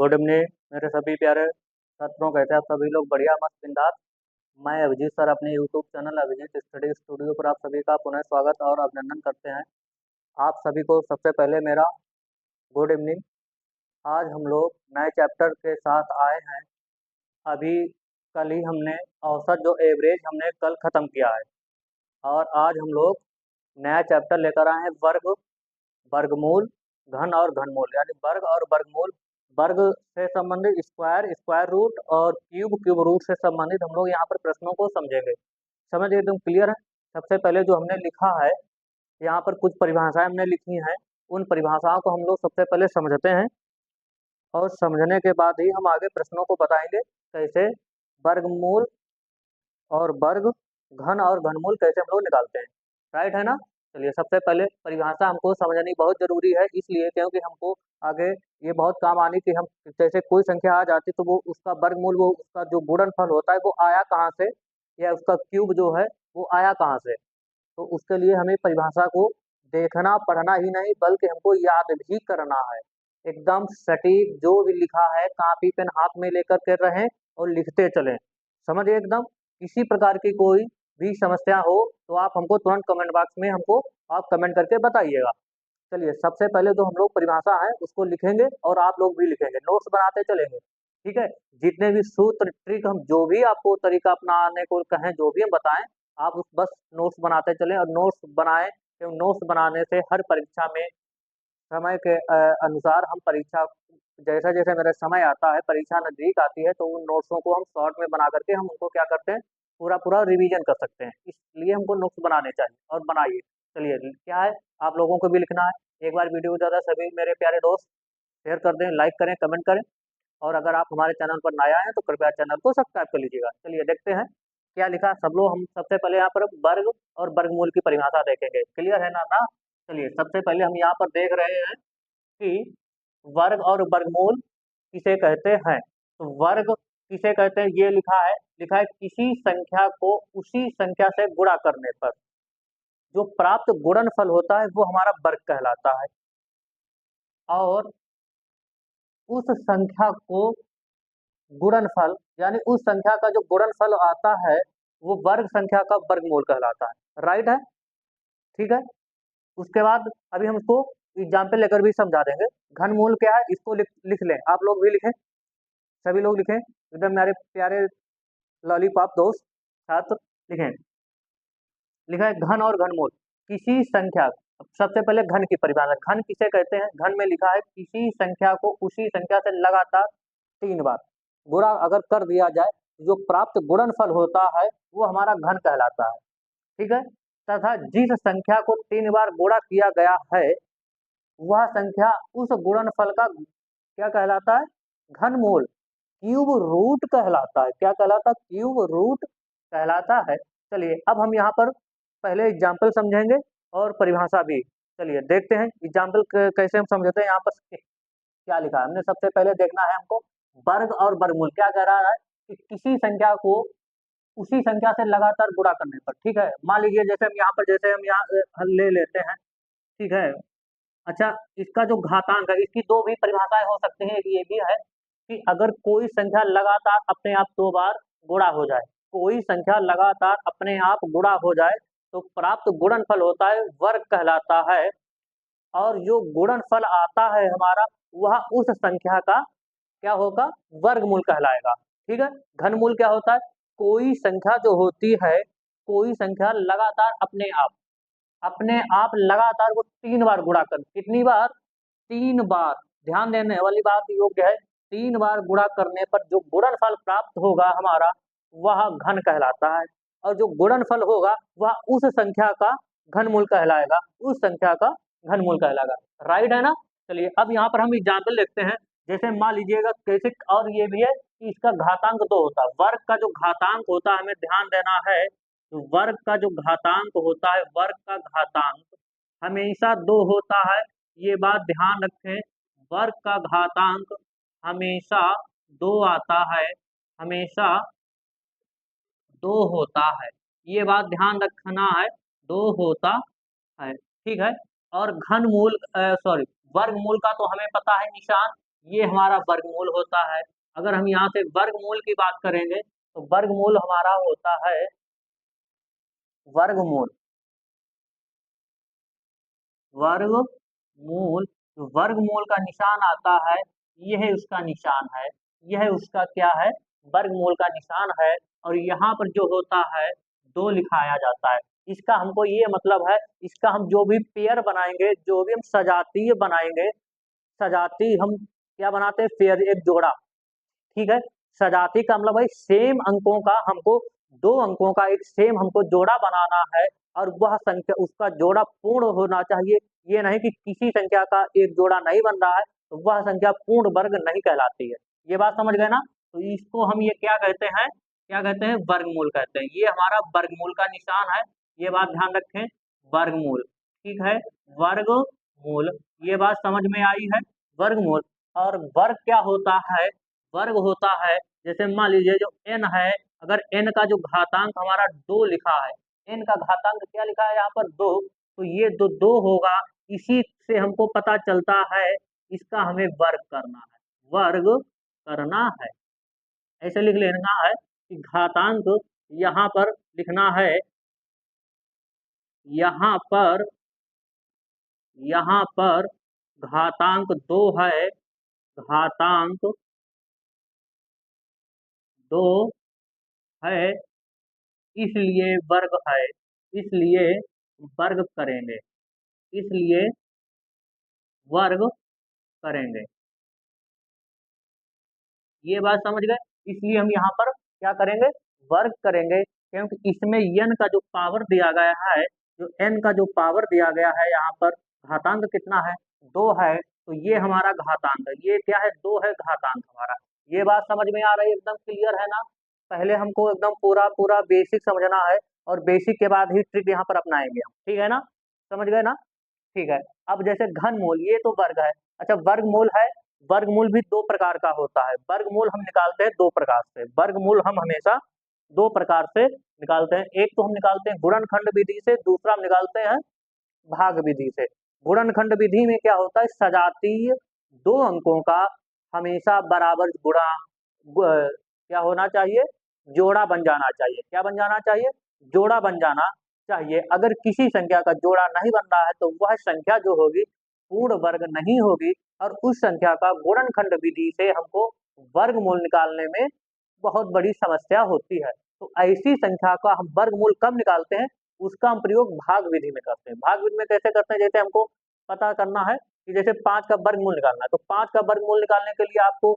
Good evening मेरे सभी प्यारे छात्रों, कैसे आप सभी लोग? बढ़िया, मस्त, बिंदास। मैं अभिजीत सर अपने YouTube channel Abhijeet study studio पर आप सभी का पुनः स्वागत और अभिनंदन करते हैं। आप सभी को सबसे पहले मेरा गुड इवनिंग। आज हम लोग नए चैप्टर के साथ आए हैं। अभी कल ही हमने औसत जो एवरेज हमने कल ख़त्म किया है और आज हम लोग नया चैप्टर लेकर आए हैं, वर्ग, वर्गमूल, घन और घनमूल, यानी वर्ग और वर्गमूल। वर्ग से संबंधित स्क्वायर, स्क्वायर रूट और क्यूब, क्यूब रूट से संबंधित हम लोग यहाँ पर प्रश्नों को समझेंगे। समझ एकदम क्लियर है। सबसे पहले जो हमने लिखा है, यहाँ पर कुछ परिभाषाएं हमने लिखी हैं। उन परिभाषाओं को हम लोग सबसे पहले समझते हैं और समझने के बाद ही हम आगे प्रश्नों को बताएंगे कैसे वर्गमूल और वर्ग, घन और घनमूल कैसे हम लोग निकालते हैं। राइट है ना? चलिए, सबसे पहले परिभाषा हमको समझनी बहुत जरूरी है, इसलिए क्योंकि हमको आगे ये बहुत काम आनी कि हम जैसे कोई संख्या आ जाती तो वो उसका वर्गमूल, वो उसका जो गुणनफल होता है वो आया कहाँ से, या उसका क्यूब जो है वो आया कहाँ से। तो उसके लिए हमें परिभाषा को देखना पढ़ना ही नहीं बल्कि हमको याद भी करना है। एकदम सटीक जो भी लिखा है कॉपी पेन हाथ में लेकर के रहें और लिखते चलें। समझिए एकदम। किसी प्रकार की कोई भी समस्या हो तो आप हमको तुरंत कमेंट बॉक्स में हमको आप कमेंट करके बताइएगा। चलिए, सबसे पहले जो हम लोग परिभाषा है उसको लिखेंगे और आप लोग भी लिखेंगे, नोट्स बनाते चलेंगे। ठीक है? जितने भी सूत्र, ट्रिक, हम जो भी आपको तरीका अपनाने को कहें, जो भी हम बताएं, आप उस बस नोट्स बनाते चलें और नोट्स बनाएं। क्यों? नोट्स बनाने से हर परीक्षा में समय के अनुसार हम परीक्षा, जैसा जैसे मेरा समय आता है, परीक्षा नजदीक आती है, तो उन नोट्सों को हम शॉर्ट में बना करके हम उनको क्या करते हैं, पूरा पूरा रिवीजन कर सकते हैं। इसलिए हमको नोट्स बनाने चाहिए और बनाइए। चलिए, क्या है, आप लोगों को भी लिखना है। एक बार वीडियो को ज़्यादा सभी मेरे प्यारे दोस्त शेयर कर दें, लाइक करें, कमेंट करें। और अगर आप हमारे चैनल पर नया हैं तो कृपया चैनल को सब्सक्राइब कर लीजिएगा। चलिए देखते हैं क्या लिखा सब लोग। हम सबसे पहले यहाँ पर वर्ग और वर्गमूल की परिभाषा देखेंगे। क्लियर है ना? चलिए, सबसे पहले हम यहाँ पर देख रहे हैं कि वर्ग और वर्गमूल किसे कहते हैं। तो वर्ग किसे कहते हैं, ये लिखा है किसी संख्या को उसी संख्या से गुणा करने पर जो प्राप्त गुणनफल होता है वो हमारा वर्ग कहलाता है। और उस संख्या को गुणनफल, यानी उस संख्या का जो गुणनफल आता है वो वर्ग संख्या का वर्गमूल कहलाता है। राइट है? ठीक है। उसके बाद अभी हम इसको एग्जाम्पल लेकर भी समझा देंगे। घनमूल क्या है इसको लिख लें, आप लोग भी लिखें, सभी लोग लिखें, एकदम मेरे प्यारे लॉलीपॉप दोस्त छात्र लिखें। लिखा है घन और घनमूल किसी संख्या। सबसे पहले घन की परिभाषा, घन किसे कहते हैं? घन में लिखा है किसी संख्या को उसी संख्या से लगातार 3 बार गुणा अगर कर दिया जाए, जो प्राप्त गुणनफल होता है वो हमारा घन कहलाता है। ठीक है? तथा जिस संख्या को 3 बार गुणा किया गया है वह संख्या उस गुणनफल का क्या कहलाता है? घनमूल, क्यूब रूट कहलाता है। क्या कहलाता है? क्यूब रूट कहलाता है। चलिए, अब हम यहाँ पर पहले एग्जाम्पल समझेंगे और परिभाषा भी। चलिए देखते हैं एग्जाम्पल कैसे हम समझते हैं। यहाँ पर क्या लिखा है, हमने सबसे पहले देखना है हमको वर्ग और वर्गमूल। क्या कह रहा है कि किसी संख्या को उसी संख्या से लगातार गुणा करने पर। ठीक है, मान लीजिए जैसे हम यहाँ ले लेते हैं। ठीक है। अच्छा, इसका जो घातांक है इसकी दो भी परिभाषाएं हो सकती हैं। ये भी है कि अगर कोई संख्या लगातार अपने आप 2 बार गुणा हो जाए, कोई संख्या लगातार अपने आप गुणा हो जाए तो प्राप्त गुणनफल होता है वर्ग कहलाता है। और जो गुणनफल आता है हमारा वह उस संख्या का क्या होगा? वर्गमूल कहलाएगा। ठीक है। घनमूल क्या होता है? कोई संख्या जो होती है, कोई संख्या लगातार अपने आप लगातार वो 3 बार गुणा कर, कितनी बार? 3 बार। ध्यान देने वाली बात योग्य है, 3 बार गुणा करने पर जो गुणनफल प्राप्त होगा हमारा वह घन कहलाता है। और जो गुणनफल होगा वह उस संख्या का घनमूल कहलाएगा, उस संख्या का घनमूल कहलाएगा। राइट है ना? चलिए, अब यहाँ पर हम एग्जाम्पल देखते हैं। जैसे मान लीजिएगा कैसे, और ये भी है कि इसका घातांक 2 होता है। वर्ग का जो घातांक होता है हमें ध्यान देना है, तो वर्ग का जो घातांक होता है, वर्ग का घातांक हमेशा 2 होता है। ये बात ध्यान रखें, वर्ग का घातांक हमेशा 2 आता है, हमेशा 2 होता है। ये बात ध्यान रखना है, 2 होता है। ठीक है। और घनमूल, सॉरी, वर्गमूल का तो हमें पता है निशान, ये हमारा वर्गमूल होता है। अगर हम यहाँ से वर्गमूल की बात करेंगे तो वर्गमूल हमारा होता है वर्गमूल। वर्गमूल, तो वर्गमूल का निशान आता है, यह उसका निशान है, यह उसका क्या है, वर्गमूल का निशान है। और यहाँ पर जो होता है 2 लिखाया जाता है। इसका हमको ये मतलब है, इसका हम जो भी पेयर बनाएंगे, जो भी हम सजातीय बनाएंगे, सजाती हम क्या बनाते हैं, पेयर, एक जोड़ा, ठीक है। सजाती का मतलब भाई सेम अंकों का हमको, 2 अंकों का एक सेम हमको जोड़ा बनाना है। और वह संख्या, उसका जोड़ा पूर्ण होना चाहिए। ये नहीं कि किसी संख्या का एक जोड़ा नहीं बन रहा है तो वह संख्या पूर्ण वर्ग नहीं कहलाती है। ये बात समझ गए ना। तो इसको हम ये क्या कहते हैं, क्या कहते हैं, वर्गमूल कहते हैं। ये हमारा वर्गमूल का निशान है, ये बात ध्यान रखें, वर्गमूल, ठीक है, वर्गमूल। ये बात समझ में आई है, वर्गमूल। और वर्ग क्या होता है, वर्ग होता है, जैसे मान लीजिए जो n है, अगर n का जो घातांक हमारा 2 लिखा है, n का घातांक क्या लिखा है यहाँ पर 2, तो ये 2 होगा। इसी से हमको पता चलता है इसका हमें वर्ग करना है, वर्ग करना है। ऐसे लिख लेना है कि घातांक यहाँ पर लिखना है, यहाँ पर, यहाँ पर घातांक 2 है, घातांक 2 है, इसलिए वर्ग है, इसलिए वर्ग करेंगे, इसलिए वर्ग करेंगे। ये बात समझ गए। इसलिए हम यहाँ पर क्या करेंगे, वर्ग करेंगे, क्योंकि इसमें n का जो पावर दिया गया है, जो n का जो पावर दिया गया है यहाँ पर, घातांक कितना है, 2 है, तो ये हमारा घातांक है, ये क्या है, 2 है घातांक हमारा। ये बात समझ में आ रही है, एकदम क्लियर है ना। पहले हमको एकदम पूरा पूरा बेसिक समझना है, और बेसिक के बाद ही ट्रिक यहाँ पर अपनाएंगे हम, ठीक है ना, समझ गए ना। ठीक है। अब जैसे घनमूल, ये तो वर्ग है। अच्छा, वर्गमूल है, वर्गमूल भी 2 प्रकार का होता है। वर्गमूल हम निकालते हैं 2 प्रकार से, वर्गमूल हम हमेशा 2 प्रकार से निकालते हैं। एक तो हम निकालते हैं गुणनखंड विधि से, दूसरा हम निकालते हैं भाग विधि से। गुणनखंड विधि में क्या होता है, सजातीय 2 अंकों का हमेशा बराबर गुणा, क्या होना चाहिए, जोड़ा बन जाना चाहिए। क्या बन जाना चाहिए, जोड़ा बन जाना चाहिए। अगर किसी संख्या का जोड़ा नहीं बन रहा है तो वह संख्या जो होगी पूर्ण वर्ग नहीं होगी, और उस संख्या का गुणनखंड विधि से हमको वर्गमूल निकालने में बहुत बड़ी समस्या होती है। तो ऐसी संख्या का हम वर्गमूल कब निकालते हैं, उसका हम प्रयोग भाग विधि में करते हैं। भाग विधि में कैसे करते हैं, जैसे हमको पता करना है कि जैसे 5 का वर्गमूल निकालना है, तो 5 का वर्गमूल निकालने के लिए आपको,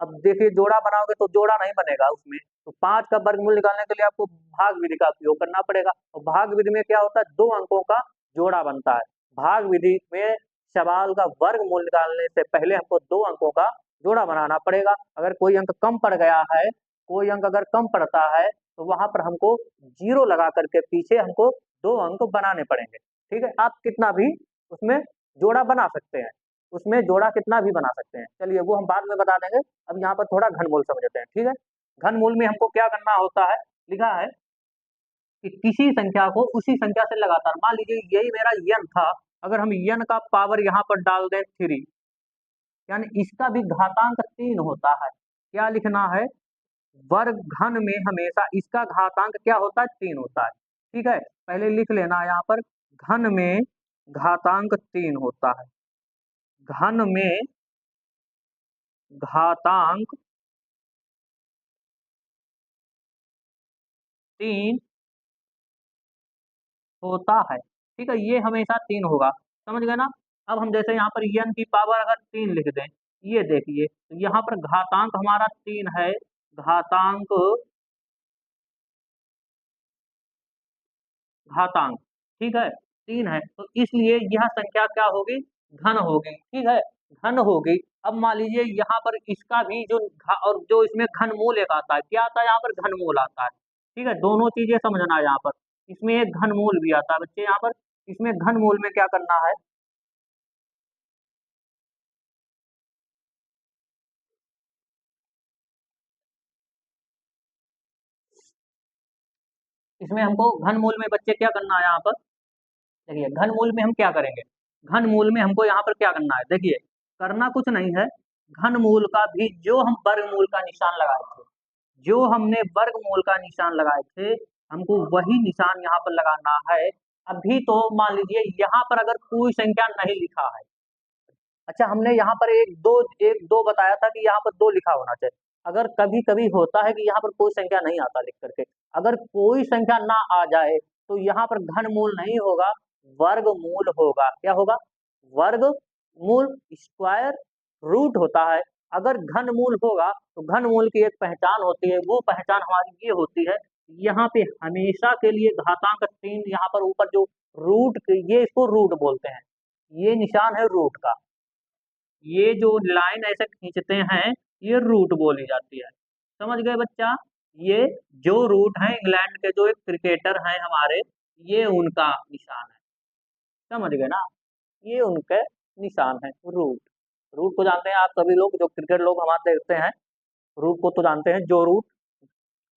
अब देखिए जोड़ा बनाओगे तो जोड़ा नहीं बनेगा उसमें, तो 5 का वर्गमूल निकालने के लिए आपको भाग विधि का उपयोग करना पड़ेगा। और भाग विधि में क्या होता है, 2 अंकों का जोड़ा बनता है। भाग विधि में सवाल का वर्गमूल निकालने से पहले हमको 2 अंकों का जोड़ा बनाना पड़ेगा। अगर कोई अंक कम पड़ गया है, कोई अंक अगर कम पड़ता है तो वहां पर हमको 0 लगा करके पीछे हमको 2 अंक बनाने पड़ेंगे। ठीक है, आप कितना भी उसमें जोड़ा बना सकते हैं, उसमें जोड़ा कितना भी बना सकते हैं। चलिए वो हम बाद में बता देंगे, अब यहाँ पर थोड़ा घनमूल समझते हैं, ठीक है। घनमूल में हमको क्या करना होता है, लिखा है कि किसी संख्या को उसी संख्या से लगातार, मान लीजिए यही मेरा n था, अगर हम n का पावर यहाँ पर डाल दें 3, यानी इसका भी घातांक 3 होता है। क्या लिखना है, वर्ग घन में हमेशा इसका घातांक क्या होता है, 3 होता है। ठीक है, पहले लिख लेना यहाँ पर, घन में घातांक 3 होता है, घन में घातांक 3 होता है। ठीक है, ये हमेशा 3 होगा, समझ गए ना। अब हम जैसे यहाँ पर n की पावर अगर 3 लिख दें, ये देखिए, तो यहाँ पर घातांक हमारा 3 है, घातांक, घातांक, ठीक है, 3 है, तो इसलिए यह संख्या क्या होगी, घन होगी। ठीक है, घन होगी। अब मान लीजिए यहाँ पर इसका भी जो और जो इसमें घनमूल एक आता है, क्या आता है यहाँ पर, घनमूल आता है। ठीक है, दोनों चीजें समझना है यहाँ पर, इसमें एक घनमूल भी आता है बच्चे, यहाँ पर इसमें घनमूल में क्या करना है, इसमें हमको घनमूल में बच्चे क्या करना है यहाँ पर, देखिए घनमूल में हम क्या करेंगे, घनमूल में हमको यहाँ पर क्या करना है, देखिए करना कुछ नहीं है, घनमूल का भी जो हम वर्गमूल का निशान लगाए थे, जो हमने वर्गमूल का निशान लगाए थे, हमको वही निशान यहाँ पर लगाना है। अभी तो मान लीजिए यहाँ पर अगर कोई संख्या नहीं लिखा है, अच्छा हमने यहाँ पर एक दो बताया था कि यहाँ पर दो लिखा होना चाहिए। अगर कभी कभी होता है कि यहाँ पर कोई संख्या नहीं आता लिख करके, अगर कोई संख्या ना आ जाए तो यहाँ पर घनमूल नहीं होगा, वर्गमूल होगा। क्या होगा? वर्गमूल, स्क्वायर रूट होता है। अगर घनमूल होगा तो घनमूल की एक पहचान होती है, वो पहचान हमारी ये होती है, यहाँ पे हमेशा के लिए घातांक 3 यहाँ पर ऊपर जो रूट, ये इसको रूट बोलते हैं, ये निशान है रूट का, ये जो लाइन ऐसे खींचते हैं ये रूट बोली जाती है। समझ गए बच्चा? ये जो रूट है, इंग्लैंड के जो एक क्रिकेटर हैं हमारे, ये उनका निशान है। समझ गए ना? ये उनके निशान है रूट। रूट को जानते हैं आप सभी लोग, जो क्रिकेट लोग हमारे देखते हैं, रूट को तो जानते हैं, जो रूट।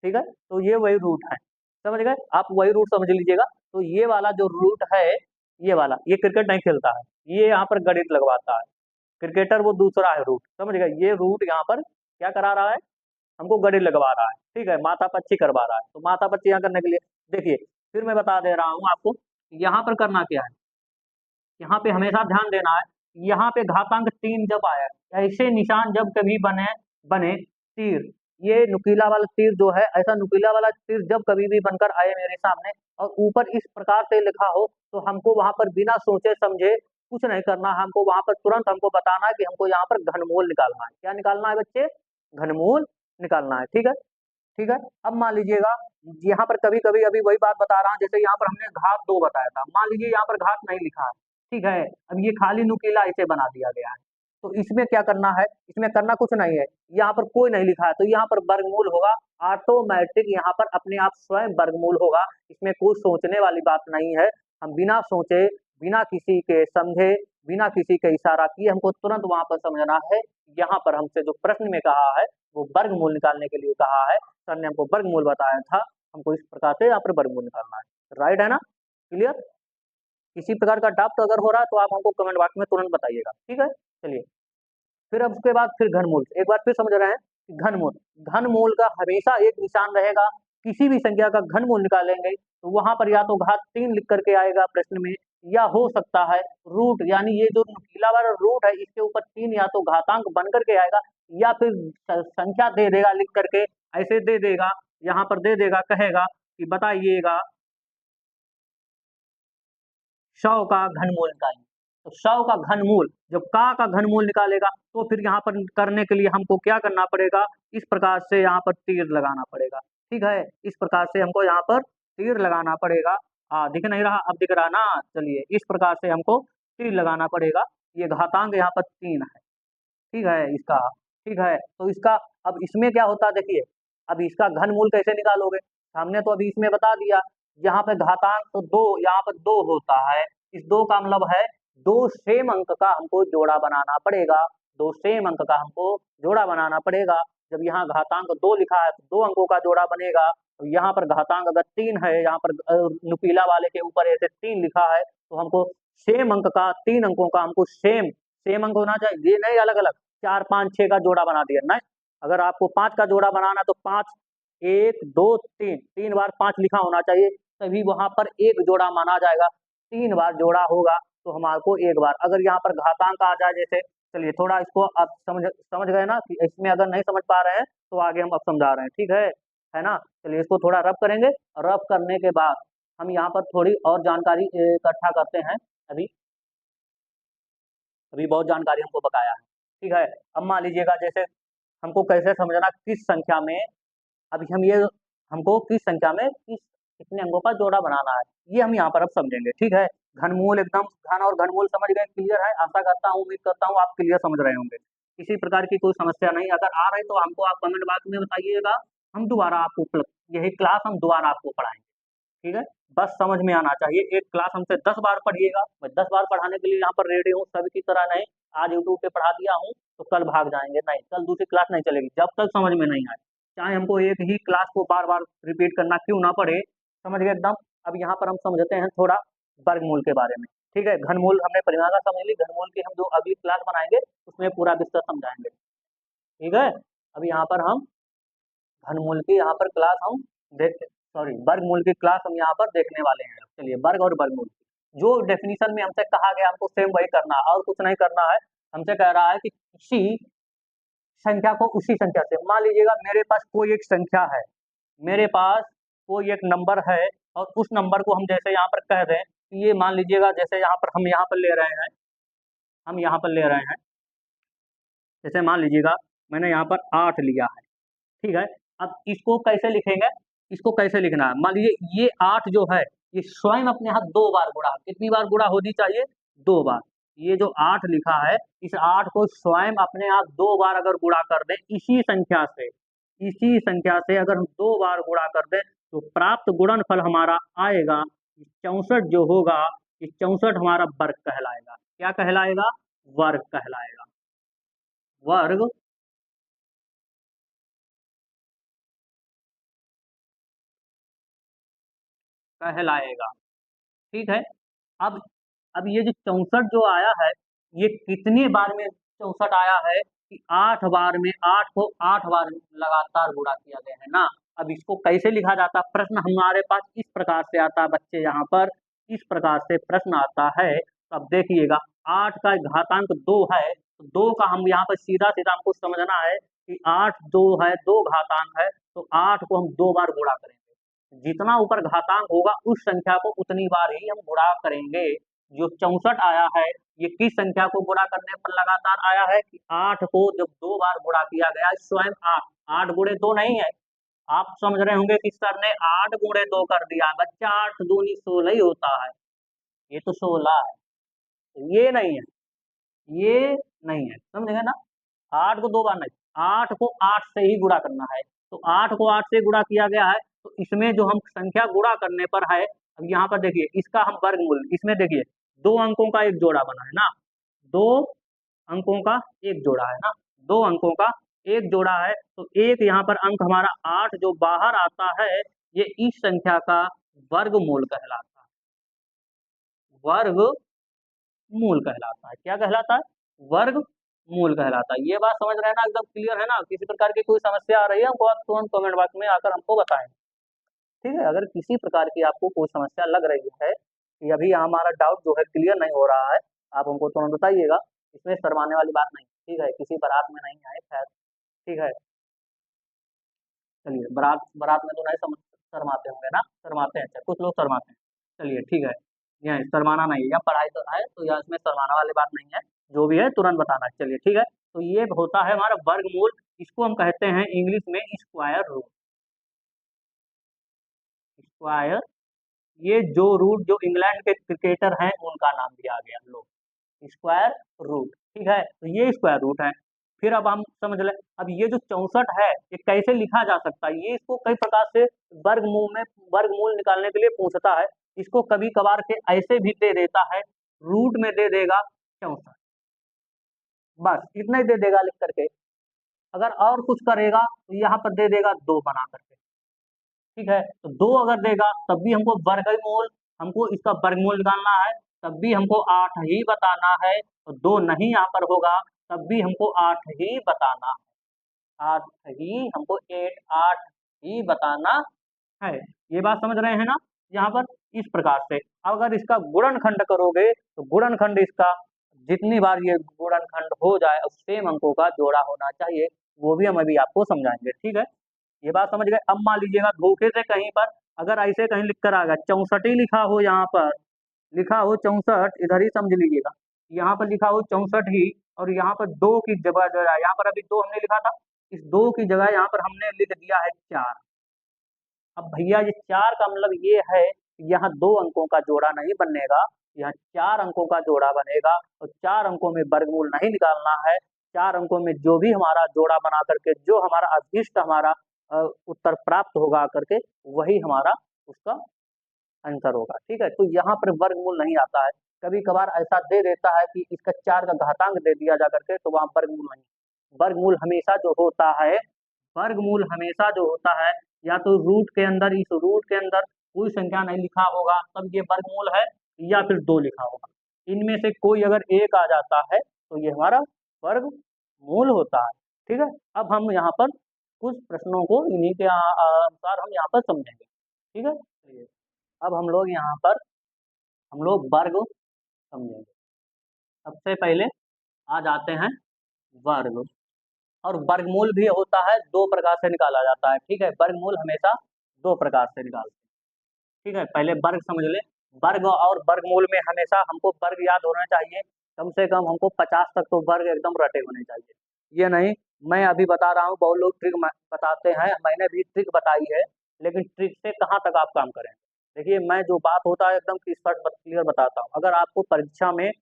ठीक है, तो ये वही रूट है। समझ गए? आप वही रूट समझ लीजिएगा। तो ये वाला जो रूट है, ये वाला, ये क्रिकेट नहीं खेलता है, ये यहाँ पर गणित लगवाता है। क्रिकेटर वो दूसरा है रूट। समझ गए? ये रूट यहाँ पर क्या करा रहा है, हमको गणित लगवा रहा है। ठीक है, माथा पच्ची करवा रहा है। तो माथा पच्ची यहाँ करने के लिए देखिए, फिर मैं बता दे रहा हूँ आपको, यहाँ पर करना क्या है, यहाँ पे हमेशा ध्यान देना है। यहाँ पे घातांक 3 जब आया, ऐसे निशान जब कभी बने बने तीर, ये नुकीला वाला तीर जो है, ऐसा नुकीला वाला तीर जब कभी भी बनकर आए मेरे सामने और ऊपर इस प्रकार से लिखा हो, तो हमको वहां पर बिना सोचे समझे कुछ नहीं करना, हमको वहां पर तुरंत हमको बताना है कि हमको यहाँ पर घनमूल निकालना है। क्या निकालना है बच्चे? घनमूल निकालना है। ठीक है, ठीक है। अब मान लीजिएगा यहाँ पर कभी कभी, अभी वही बात बता रहा हूँ, जैसे यहाँ पर हमने घात 2 बताया था, मान लीजिए यहाँ पर घात नहीं लिखा है। ठीक है, अब ये खाली नुकीला इसे बना दिया गया है, तो इसमें क्या करना है, इसमें करना कुछ नहीं है, यहाँ पर कोई नहीं लिखा है तो यहाँ पर वर्गमूल होगा, ऑटोमेटिक यहाँ पर अपने आप स्वयं वर्गमूल होगा। इसमें कोई सोचने वाली बात नहीं है। हम बिना सोचे, बिना किसी के समझे, बिना किसी के इशारा किए, हमको तुरंत वहां पर समझना है। यहाँ पर हमसे जो प्रश्न में कहा है वो वर्गमूल निकालने के लिए कहा है, सर ने हमको वर्गमूल बताया था, हमको इस प्रकार से यहाँ पर वर्गमूल निकालना है। राइट है ना? क्लियर? किसी प्रकार का डाउट अगर हो रहा है तो आप हमको कमेंट बॉक्स में तुरंत बताइएगा। ठीक है, चलिए फिर अब उसके बाद फिर घनमूल, एक बार फिर समझ रहे हैं कि घनमूल, घनमूल का हमेशा एक निशान रहेगा। किसी भी संख्या का घनमूल निकालेंगे तो वहां पर या तो घात 3 लिख करके आएगा प्रश्न में, या हो सकता है रूट, यानी ये जो नुकीला वाला रूट है इसके ऊपर 3 या तो घातांक बन करके आएगा, या फिर संख्या दे देगा लिख करके, ऐसे दे देगा, यहाँ पर दे देगा, कहेगा कि बताइएगा 100 का घनमूल निकालिए। तो 100 का घनमूल, जब का घनमूल निकालेगा तो फिर यहाँ पर करने के लिए हमको क्या करना पड़ेगा, इस प्रकार से यहाँ पर तीर लगाना पड़ेगा। ठीक है, इस प्रकार से हमको यहाँ पर तीर लगाना पड़ेगा। दिख नहीं रहा? अब दिख रहा ना? चलिए, इस प्रकार से हमको तीर लगाना पड़ेगा। ये घातांक यहाँ पर 3 है। ठीक है इसका, ठीक है, तो इसका, अब इसमें क्या होता है देखिए, अब इसका घनमूल कैसे निकालोगे, हमने तो अभी इसमें बता दिया। यहाँ पे घातांक तो 2, यहाँ पर 2 होता है, इस 2 का मतलब है 2 सेम अंक का हमको जोड़ा बनाना पड़ेगा, 2 सेम अंक का हमको जोड़ा बनाना पड़ेगा। जब यहाँ घातांक 2 लिखा है तो 2 अंकों का जोड़ा बनेगा। तो यहाँ पर घातांक अगर 3 है, यहाँ पर नुकीला वाले के ऊपर ऐसे 3 लिखा है, तो हमको सेम अंक का, 3 अंकों का हमको सेम सेम अंक होना चाहिए, ये नहीं अलग अलग 4 5 6 का जोड़ा बना दिया नहीं। अगर आपको 5 का जोड़ा बनाना तो 5, 1 2 3, 3 बार 5 लिखा होना चाहिए, तभी वहां पर एक जोड़ा माना जाएगा। 3 बार जोड़ा होगा तो हमारे को एक बार, अगर यहाँ पर घातांक आ जाए जैसे, चलिए थोड़ा इसको आप समझ समझ गए ना, कि इसमें अगर नहीं समझ पा रहे हैं तो आगे हम अब समझा रहे हैं। ठीक है ना? चलिए इसको थोड़ा रफ करेंगे, रफ करने के बाद हम यहाँ पर थोड़ी और जानकारी इकट्ठा करते हैं। अभी अभी बहुत जानकारी हमको बकाया है। ठीक है, अब मान लीजिएगा जैसे हमको कैसे समझना, किस संख्या में, अभी हम ये, हमको किस संख्या में कितने अंकों का जोड़ा बनाना है, ये हम यहाँ पर अब समझेंगे। ठीक है, घनमूल एकदम, घन और घनमूल समझ गए? क्लियर है? आशा करता हूँ, उम्मीद करता हूँ आप क्लियर समझ रहे होंगे, किसी प्रकार की कोई समस्या नहीं। अगर आ रही तो हमको आप कमेंट बॉक्स में बताइएगा, हम दोबारा आपको, यही क्लास हम दोबारा आपको पढ़ाएंगे। ठीक है, बस समझ में आना चाहिए। एक क्लास हमसे 10 बार पढ़िएगा, मैं 10 बार पढ़ाने के लिए यहाँ पर रेडी हूँ, सभी की तरह नहीं। आज यूट्यूब पे पढ़ा दिया हूँ तो कल भाग जाएंगे, नहीं, कल दूसरी क्लास नहीं चलेगी जब तक समझ में नहीं आए, चाहे हमको एक ही क्लास को बार बार रिपीट करना क्यों ना पड़े। समझ गए एकदम? अब यहाँ पर हम समझते हैं थोड़ा वर्गमूल के बारे में। ठीक है, घनमूल हमने परिभाषा समझ ली, घनमूल की हम जो अगली क्लास बनाएंगे उसमें पूरा विस्तार समझाएंगे। ठीक है, अभी यहाँ पर हम घनमूल की यहाँ पर क्लास हम देख सॉरी वर्गमूल की क्लास हम यहाँ पर देखने वाले हैं। चलिए, वर्ग और वर्गमूल जो डेफिनेशन में हमसे कहा गया हमको सेम वही करना है और कुछ नहीं करना है। हमसे कह रहा है कि किसी संख्या को उसी संख्या से, मान लीजिएगा मेरे पास कोई एक संख्या है, मेरे पास कोई एक नंबर है और उस नंबर को हम जैसे यहाँ पर कह दें कि ये मान लीजिएगा जैसे यहाँ पर हम यहाँ पर ले रहे हैं, हम यहाँ पर ले रहे हैं, जैसे मान लीजिएगा मैंने यहाँ पर 8 लिया है। ठीक है, अब इसको कैसे लिखेंगे, इसको कैसे लिखना है, मान लीजिए ये 8 जो है ये स्वयं अपने यहाँ 2 बार गुणा, कितनी बार गुणा होनी चाहिए, 2 बार। ये जो 8 लिखा है इस 8 को स्वयं अपने आप 2 बार अगर गुणा कर दें इसी संख्या से, इसी संख्या से अगर हम 2 बार गुणा कर दें तो प्राप्त गुणनफल हमारा आएगा 64 जो होगा, ये 64 हमारा वर्ग कहलाएगा। क्या कहलाएगा, वर्ग कहलाएगा, वर्ग कहलाएगा। ठीक है, अब अब ये जो 64 जो आया है ये कितने बार में 64 आया है कि 8 बार में, 8 को 8 बार लगातार गुणा किया गया है ना। अब इसको कैसे लिखा जाता, प्रश्न हमारे पास इस प्रकार से आता है बच्चे, यहाँ पर इस प्रकार से प्रश्न आता है। तो अब देखिएगा 8 का घातांक 2 है, तो 2 का हम यहाँ पर सीधा सीधा हमको समझना है कि 8 2 है, 2 घातांक है, तो 8 को हम 2 बार गुणा करेंगे, जितना ऊपर घातांक होगा उस संख्या को उतनी बार ही हम गुणा करेंगे। जो 64 आया है ये किस संख्या को गुणा करने पर लगातार आया है कि 8 को जब 2 बार गुणा किया गया, स्वयं 8, 8 गुणे 2 नहीं है। आप समझ रहे होंगे कि सर ने 8 गुणे 2 कर दिया, बच्चा 8 दूनी 16 ही होता है, ये तो 16 है, ये नहीं है, ये नहीं है, समझ गए ना। 8 को 2 बार नहीं, 8 को 8 से ही गुणा करना है, तो 8 को 8 से गुणा किया गया है, तो इसमें जो हम संख्या गुणा करने पर है, अब यहाँ पर देखिए इसका हम वर्गमूल, इसमें देखिए 2 अंकों का एक जोड़ा बना है ना, 2 अंकों का एक जोड़ा है ना, 2 अंकों का एक जोड़ा है, तो एक यहाँ पर अंक हमारा 8 जो बाहर आता है ये इस संख्या का वर्गमूल कहलाता है, वर्गमूल कहलाता है। क्या कहलाता है, वर्ग मूल कहलाता है। ये बात समझ रहे हैं ना, एकदम क्लियर है ना। किसी प्रकार की कोई समस्या आ रही है हमको, आप तुरंत कमेंट बॉक्स में आकर हमको बताएं। ठीक है, अगर किसी प्रकार की आपको कोई समस्या लग रही है कि अभी हमारा डाउट जो है क्लियर नहीं हो रहा है, आप हमको तुरंत बताइएगा, इसमें शर्माने वाली बात नहीं। ठीक है, किसी बारात में नहीं आए खैर, ठीक है, चलिए बारात बारात में तो नहीं शर्माते होंगे ना, शर्माते हैं, कुछ लोग शर्माते हैं, चलिए ठीक है, यहाँ शर्माना नहीं है, यहाँ पढ़ाई तो है तो यहाँ इसमें शर्माना वाली बात नहीं है, जो भी है तुरंत बताना। चलिए ठीक है, तो ये होता है हमारा वर्गमूल, इसको हम कहते हैं इंग्लिश में स्क्वायर रूट। स्क्वायर, ये जो रूट जो इंग्लैंड के क्रिकेटर हैं उनका नाम दिया गया लोग, स्क्वायर रूट। ठीक है, तो ये स्क्वायर रूट है। फिर अब हम समझ लें, अब ये जो 64 है ये कैसे लिखा जा सकता है, ये इसको कई प्रकार से वर्गमूल में वर्गमूल निकालने के लिए पूछता है। इसको कभी कभार के ऐसे भी दे देता है, रूट में दे देगा 64, बस इतना ही दे देगा लिख करके। अगर और कुछ करेगा तो यहाँ पर दे देगा 2 बना करके। ठीक है, तो 2 अगर देगा तब भी हमको वर्गमूल, हमको इसका वर्गमूल निकालना है, तब भी हमको 8 ही बताना है। तो 2 नहीं यहाँ पर होगा तब भी हमको 8 ही बताना है, 8 ही हमको 8 ही बताना है। ये बात समझ रहे हैं ना, यहाँ पर इस प्रकार से अगर इसका गुणनखंड करोगे तो गुणनखंड इसका जितनी बार ये गुणनखंड हो जाए और सेम अंकों का जोड़ा होना चाहिए, वो भी हम अभी आपको समझाएंगे। ठीक है, ये बात समझ गए। अब मान लीजिएगा धोखे से कहीं पर अगर ऐसे कहीं लिख कर आ गया 64 ही लिखा हो, यहाँ पर लिखा हो 64, इधर ही समझ लीजिएगा, यहाँ पर लिखा हो 64 ही, और यहाँ पर 2 की जगह जो है, यहाँ पर अभी 2 हमने लिखा था, इस 2 की जगह यहाँ पर हमने लिख दिया है 4। अब भैया ये 4 का मतलब ये है कि यहाँ 2 अंकों का जोड़ा नहीं बनेगा, यहाँ 4 अंकों का जोड़ा बनेगा, और 4 अंकों में वर्गमूल नहीं निकालना है। 4 अंकों में जो भी हमारा जोड़ा बना करके जो हमारा अभिष्ट हमारा उत्तर प्राप्त होगा करके वही हमारा उसका आंसर होगा। ठीक है, तो यहाँ पर वर्गमूल नहीं आता है। कभी कभार ऐसा दे देता है कि इसका 4 का घातांक दे दिया जा करके, तो वहाँ वर्गमूल नहीं। वर्गमूल हमेशा जो होता है, वर्गमूल हमेशा जो होता है या तो रूट के अंदर, इस रूट के अंदर कोई संख्या नहीं लिखा होगा तब ये वर्गमूल है, या फिर 2 लिखा होगा। इनमें से कोई अगर एक आ जाता है तो ये हमारा वर्गमूल होता है। ठीक है, अब हम यहाँ पर कुछ प्रश्नों को इन्हीं के अनुसार हम यहाँ पर समझेंगे। ठीक है, चलिए अब हम लोग वर्ग समझेंगे। सबसे पहले आ जाते हैं वर्ग। और वर्गमूल भी होता है, दो प्रकार से निकाला जाता है। ठीक है, वर्गमूल हमेशा दो प्रकार से निकालते हैं। ठीक है, पहले वर्ग समझ ले। वर्ग और वर्गमूल में हमेशा हमको वर्ग याद होना चाहिए। कम से कम हमको 50 तक तो वर्ग एकदम रटे होने चाहिए। ये नहीं, मैं अभी बता रहा हूँ, बहुत लोग ट्रिक बताते हैं, मैंने भी ट्रिक बताई है, लेकिन ट्रिक से कहाँ तक आप काम करें। देखिए, मैं जो बात होता है एकदम क्लियर बताता हूँ। अगर आपको परीक्षा में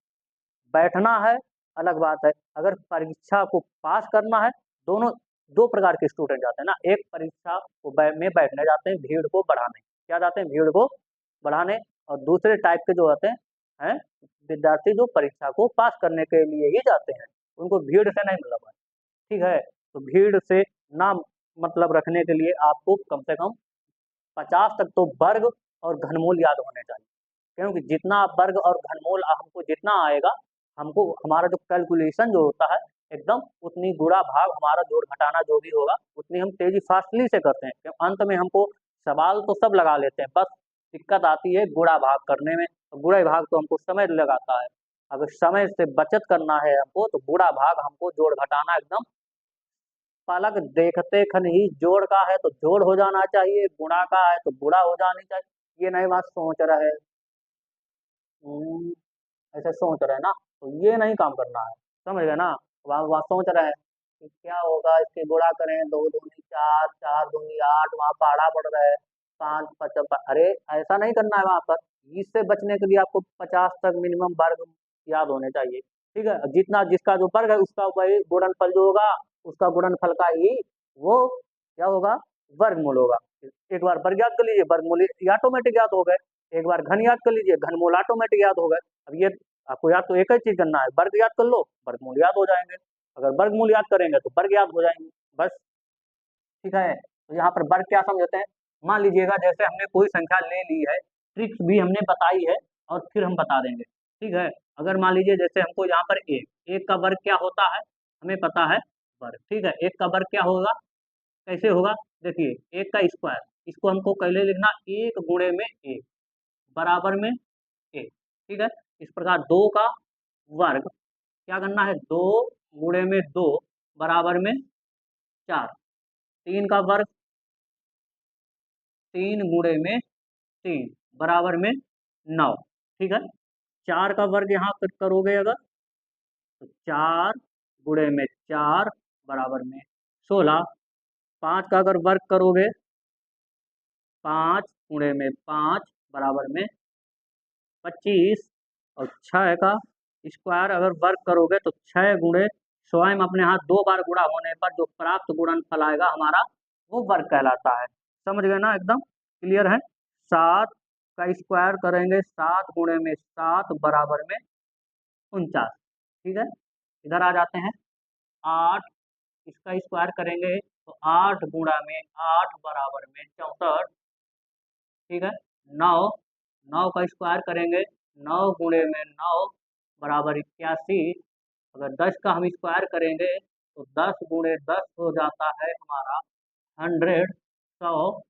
बैठना है अलग बात है, अगर परीक्षा को पास करना है, दोनों दो प्रकार के स्टूडेंट जाते हैं ना। एक परीक्षा को में बैठने जाते हैं भीड़ को बढ़ाने, क्या जाते हैं भीड़ को बढ़ाने, और दूसरे टाइप के जो होते हैं विद्यार्थी जो परीक्षा को पास करने के लिए ही जाते हैं, उनको भीड़ से नहीं मतलब है। ठीक है, तो भीड़ से ना मतलब रखने के लिए आपको कम से कम 50 तक तो वर्ग और घनमूल याद होने चाहिए। क्योंकि जितना वर्ग और घनमूल हमको जितना आएगा, हमको हमारा जो कैलकुलेशन जो होता है एकदम उतनी गुणा भाग हमारा जोड़ घटाना जो भी होगा उतनी हम तेजी फास्टली से करते हैं। क्योंकि अंत में हमको सवाल तो सब लगा लेते हैं, बस दिक्कत आती है गुणा भाग करने में। तो गुणा भाग तो हमको समय लगाता है, अगर समय से बचत करना है हमको तो गुणा भाग हमको जोड़ घटाना एकदम पलक देखते खन ही। जोड़ का है तो जोड़ हो जाना चाहिए, गुणा का है तो गुणा हो जानी चाहिए। ये नहीं बात सोच रहे हम्म, ऐसे सोच रहे हैं ना, तो ये नहीं काम करना है, समझ गए ना। वहाँ वहाँ सोच रहे हैं कि क्या होगा, इसके गुणा करें, दो दूनी चार, चार दूनी आठ, वहाँ पहाड़ा बढ़ रहा है, पाँच पचपन। अरे ऐसा नहीं करना है वहाँ पर। इससे बचने के लिए आपको 50 तक मिनिमम वर्ग याद होने चाहिए। ठीक है, जितना जिसका जो वर्ग है उसका वही गुणनफल जो होगा, उसका गुणनफल का ही वो क्या होगा, वर्गमूल होगा। एक बार वर्ग याद कर लीजिए, वर्गमूल ये ऑटोमेटिक याद हो गए। एक बार घन याद कर लीजिए, घनमूल ऑटोमेटिक याद हो गए। अब ये आपको याद तो एक ही चीज करना है, वर्ग याद कर लो, वर्गमूल याद हो जाएंगे। अगर वर्गमूल याद करेंगे तो वर्ग याद हो जाएंगे, बस। ठीक है, तो यहाँ पर वर्ग क्या समझते हैं। मान लीजिएगा जैसे हमने कोई संख्या ले ली है, ट्रिक्स भी हमने बताई है और फिर हम बता देंगे। ठीक है, अगर मान लीजिए जैसे हमको यहाँ पर एक एक का वर्ग क्या होता है हमें पता है, वर्ग। ठीक है, एक का वर्ग क्या होगा, कैसे होगा, देखिए एक का स्क्वायर, इसको हमको पहले लिखना एक गुणे में एक बराबर में एक। ठीक है, इस प्रकार दो का वर्ग क्या करना है, दो गुणे में दो बराबर में चार। तीन का वर्ग तीन गुणे में तीन बराबर में नौ। ठीक है, चार का वर्ग यहाँ करोगे अगर तो चार गुणे में चार बराबर में 16। पाँच का अगर वर्ग करोगे, पाँच गुणे में पाँच बराबर में 25। और छः का स्क्वायर अगर वर्ग करोगे तो छः गुणे स्वयं अपने हाथ दो बार गुणा होने पर जो प्राप्त गुणनफल आएगा हमारा वो वर्ग कहलाता है। समझ गए ना, एकदम क्लियर है। सात का स्क्वायर करेंगे, सात गुणे में सात बराबर में 49। ठीक है, इधर आ जाते हैं आठ, इसका स्क्वायर करेंगे तो आठ गुणा में आठ बराबर में 64। ठीक है, नौ, नौ का स्क्वायर करेंगे, नौ गुणे में नौ बराबर 81। अगर 10 का हम स्क्वायर करेंगे तो 10 गुणे 10 हो जाता है हमारा 100, 100।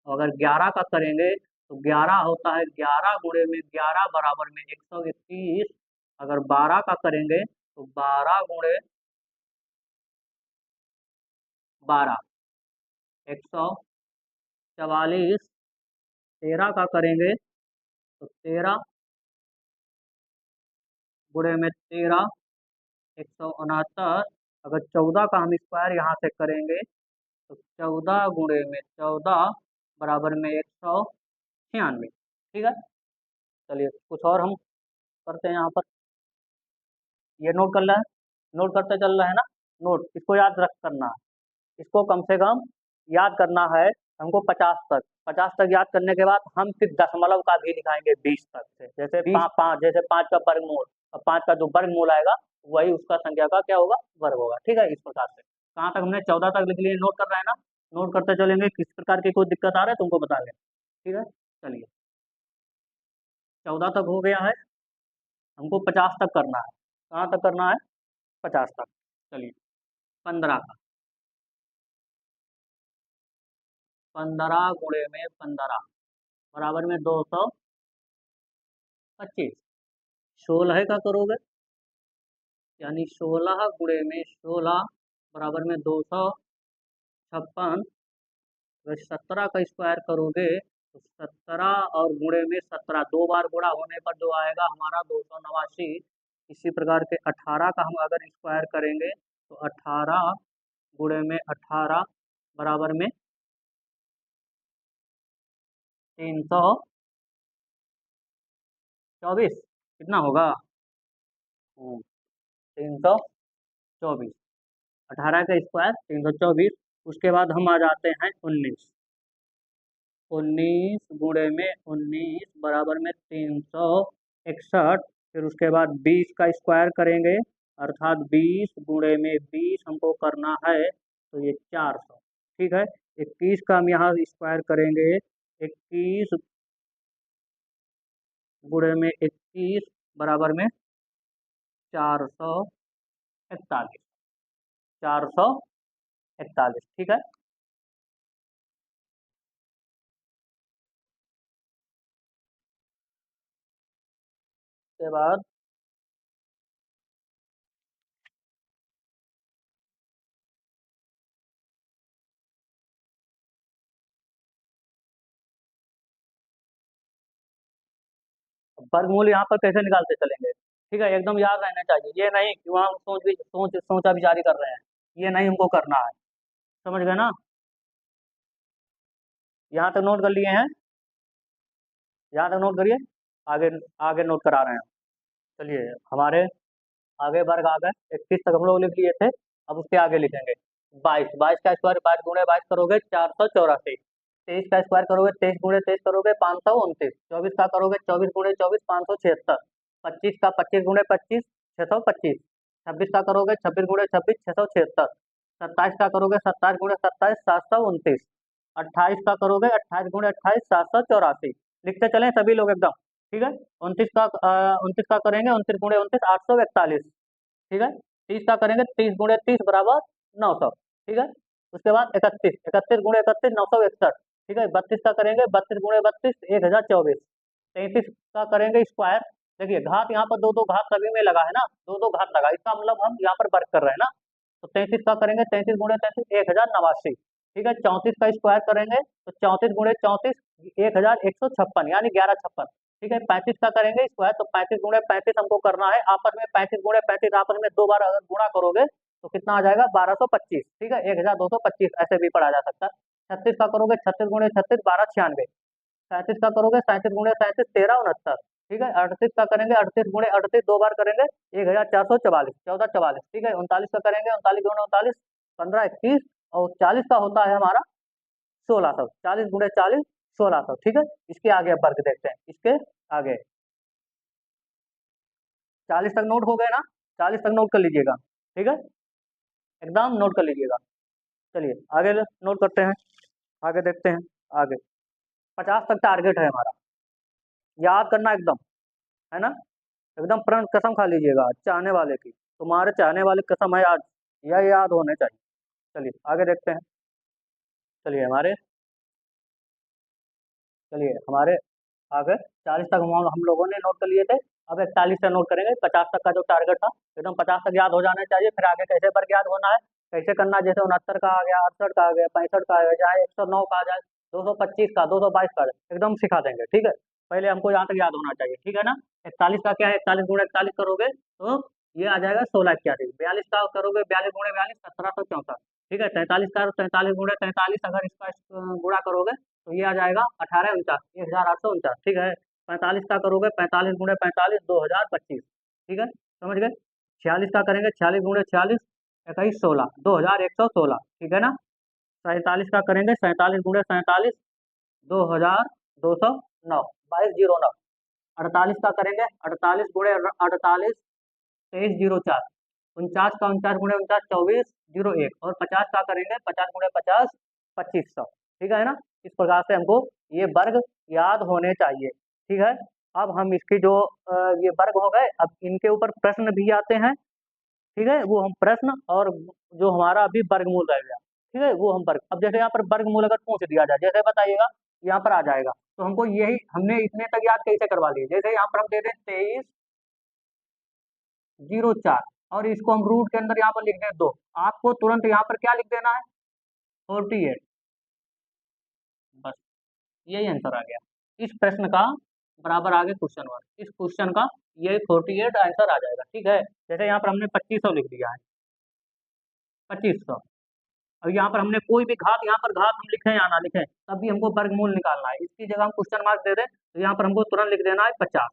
अगर 11 का करेंगे तो 11 होता है 11 गुणे में 11 बराबर में 121। अगर 12 का करेंगे तो 12 गुणे 12 144। 13 का करेंगे तो 13 गुणे में 13 169। अगर 14 का हम स्क्वायर यहाँ से करेंगे तो 14 गुणे में 14 बराबर में 196। ठीक है, चलिए कुछ और हम करते हैं यहाँ पर। ये नोट कर रहा है, नोट करते चल रहा है ना, नोट इसको याद रख करना है। इसको कम से कम याद करना है हमको 50 तक। 50 तक याद करने के बाद हम फिर दशमलव का भी दिखाएंगे 20 तक से। जैसे पाँच, जैसे 5 का वर्गमूल, और 5 का जो वर्गमूल आएगा वही उसका संख्या का क्या होगा, वर्ग होगा। ठीक है, इस प्रकार से कहाँ तक हमने 14 तक लिख लिए, नोट कर रहे हैं ना, नोट करते चलेंगे। किस प्रकार की कोई दिक्कत आ रहा है तुमको बता लें। ठीक है, चलिए 14 तक हो गया है। हमको 50 तक करना है। कहाँ तक करना है? 50 तक। चलिए 15 का, 15 गुणे में 15 बराबर में 225। 16 का करोगे, यानी 16 गुणे में 16 बराबर में 256। अगर 17 का स्क्वायर करोगे तो 17 और गुणे में 17 दो बार गुणा होने पर जो आएगा हमारा 289। इसी प्रकार के 18 का हम अगर स्क्वायर करेंगे तो 18 गुणे में 18 बराबर में 324। कितना होगा? 324। 18 का स्क्वायर 324। उसके बाद हम आ जाते हैं 19। 19 गुणे में 19 बराबर में 361। फिर उसके बाद 20 का स्क्वायर करेंगे, अर्थात 20 गुणे में 20 हमको करना है तो ये 400। ठीक है। 21 का हम यहाँ स्क्वायर करेंगे, 21 गुणे में 21 बराबर में 441। 441। ठीक है। उसके बाद वर्गमूल यहाँ पर कैसे निकालते चलेंगे? ठीक है, एकदम याद रहना चाहिए, ये नहीं कि वहाँ सोचा विचारी कर रहे हैं, ये नहीं हमको करना है। समझ गए ना? यहाँ तक नोट कर लिए हैं? यहाँ तक नोट करिए, आगे आगे नोट करा रहे हैं। चलिए हमारे आगे वर्ग आ गए, 21 तक हम लोग लिख लिए थे। अब उसके आगे लिखेंगे 22। 22 का स्क्वायर 22 गुणे 22 करोगे 484। 23 का स्क्वायर करोगे 23 गुणे 23 करोगे 529। 24 का करोगे 24 गुणे 24 576। 25 का 25 गुणे 25 625। 26 का करोगे 26 गुणे 26 676। 27 का करोगे 27 गुणे 27 729। 28 का करोगे 28 गुणे 28 784। लिखते चलें सभी लोग एकदम। ठीक है। 29 का करेंगे 29 गुणे 29 841। ठीक है। 30 का करेंगे 30 गुणे 30 बराबर 900। ठीक है। उसके बाद 31 31 गुणे 31 961। ठीक है। 32 का करेंगे 32 गुणे 32 1024। 33 का करेंगे स्क्वायर, देखिए घात यहाँ पर दो दो घात सभी में लगा है ना, दो दो घात लगा, इसका मतलब हम यहाँ पर वर्क कर रहे हैं ना। तो 33 का करेंगे 33 गुणे 33 1089। ठीक है। 34 का स्क्वायर करेंगे तो 34 गुणे 34 1156 यानी 1156। ठीक है। 35 का करेंगे स्क्वायर तो 35 गुणे 35 हमको करना है आपस में, 35 गुणे 35 आपस में दो बार अगर गुणा करोगे तो कितना आ जाएगा 1225। ठीक है। 1225 ऐसे भी पढ़ा जा सकता है। 36 का करोगे 36 गुणे 36 1296। 37 का करोगे 37 गुणे 37 1369। ठीक है। 38 का करेंगे 38 गुणे 38 दो बार करेंगे 1444 1444। ठीक है। 39 का करेंगे 39 गुणे 39 1521। और 40 का होता है हमारा 1600। 40 गुणे 40 1600। ठीक है। इसके आगे अब वर्ग देखते हैं, इसके आगे 40 तक नोट हो गए ना? 40 तक नोट कर लीजिएगा। ठीक है, एकदम नोट कर लीजिएगा। चलिए आगे नोट करते हैं, आगे देखते हैं। आगे 50 तक टारगेट है हमारा, याद करना एकदम, है ना? एकदम प्रण कसम खा लीजिएगा चाहने वाले की, तुम्हारे चाहने वाले की कसम है आज, यह याद होने चाहिए। चलिए आगे देखते हैं। चलिए हमारे चलिए हमारे आगे 40 तक हम लोगों ने नोट कर लिए थे। अब 41 से नोट करेंगे, 50 तक का जो टारगेट था एकदम 50 तक याद हो जाना चाहिए। फिर आगे कैसे वर्ग याद होना है, कैसे करना, जैसे 69 का आ गया, 68 का आ गया, 65 का आ गया, चाहे 109 का आ जाए, 225 का 222 का आ जाए, एकदम सिखा देंगे। ठीक है, पहले हमको यहाँ तक याद होना चाहिए। ठीक है ना? 41 का क्या है, 41 गुणे 41 करोगे तो ये आ जाएगा 1681। 42 का करोगे 42 गुणे 42 1764। ठीक है। 43 का 43 गुणे 43 अगर इसका गुणा करोगे तो ये आ जाएगा 1849 1849। ठीक है। 45 का करोगे 45 गुणे 45 2025। ठीक है, समझ गए। 46 का करेंगे 46 गुणे 46 21 16 2116। ठीक है ना? 47 का करेंगे 47 गुणे 47 2209 2209। 48 का करेंगे 48 गुणे 48 2304। 49 का 49 गुणे 49 2401। और 50 का करेंगे 50 गुणे 50 2500। ठीक है ना? इस प्रकार से हमको ये वर्ग याद होने चाहिए। ठीक है। अब हम इसकी जो ये वर्ग हो गए, अब इनके ऊपर प्रश्न भी आते हैं, ठीक है, वो हम प्रश्न और जो हमारा अभी वर्गमूल रह गया, ठीक है, वो हम वर्ग, अब जैसे यहाँ पर वर्गमूल अगर पूछ दिया जाए, जैसे बताइएगा, यहाँ पर आ जाएगा, तो हमको यही हमने इतने तक याद कैसे करवा लिए, जैसे यहाँ पर हम दे दें 2304 और इसको हम रूट के अंदर यहाँ पर लिख दें 2, आपको तुरंत यहाँ पर क्या लिख देना है, 48, बस यही आंसर आ गया इस प्रश्न का। बराबर आगे क्वेश्चन वन, इस क्वेश्चन का ये 48 आंसर आ जाएगा, ठीक है। जैसे यहाँ पर हमने 2500 लिख दिया है, 2500, और यहाँ पर हमने कोई भी घात, यहाँ पर घात हम लिखें या ना लिखें, तब भी हमको वर्गमूल निकालना है, इसकी जगह हम क्वेश्चन मार्क दे दें, तो यहाँ पर हमको तुरंत लिख देना है 50,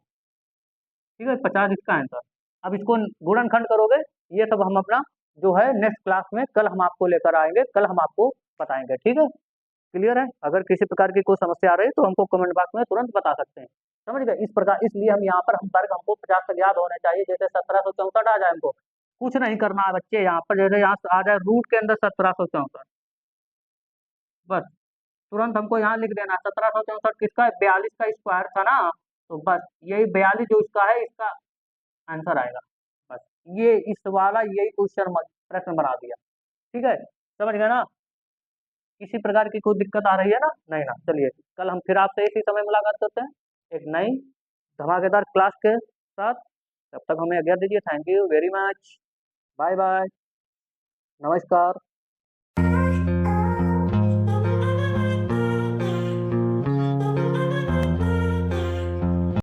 ठीक है, 50 इसका आंसर। अब इसको गुणनखंड करोगे, ये सब हम अपना जो है नेक्स्ट क्लास में कल हम आपको लेकर आएंगे, कल हम आपको बताएंगे, ठीक है। क्लियर है? अगर किसी प्रकार की कोई समस्या आ रही है तो हमको कमेंट बॉक्स में तुरंत बता सकते हैं, समझ गए। इस प्रकार इसलिए हम यहाँ पर हम वर्ग हमको 50 तक याद होने चाहिए, जैसे 1764 आ जाए, हमको कुछ नहीं करना है बच्चे, यहाँ पर जैसे यहाँ आ जाए रूट के अंदर 1764, बस तुरंत हमको यहाँ लिख देना, 1764 किसका है, 42 का स्क्वायर था ना, तो बस यही 42 जो इसका है, इसका आंसर आएगा, बस ये इस वाला यही क्वेश्चन प्रश्न बना दिया, ठीक है, समझ गए ना। किसी प्रकार की कोई दिक्कत आ रही है ना, नहीं ना, चलिए कल हम फिर आपसे इसी समय मुलाकात करते हैं एक नई धमाकेदार क्लास के साथ, तब तक हमें आज्ञा दीजिए, thank you very much, bye bye, नमस्कार।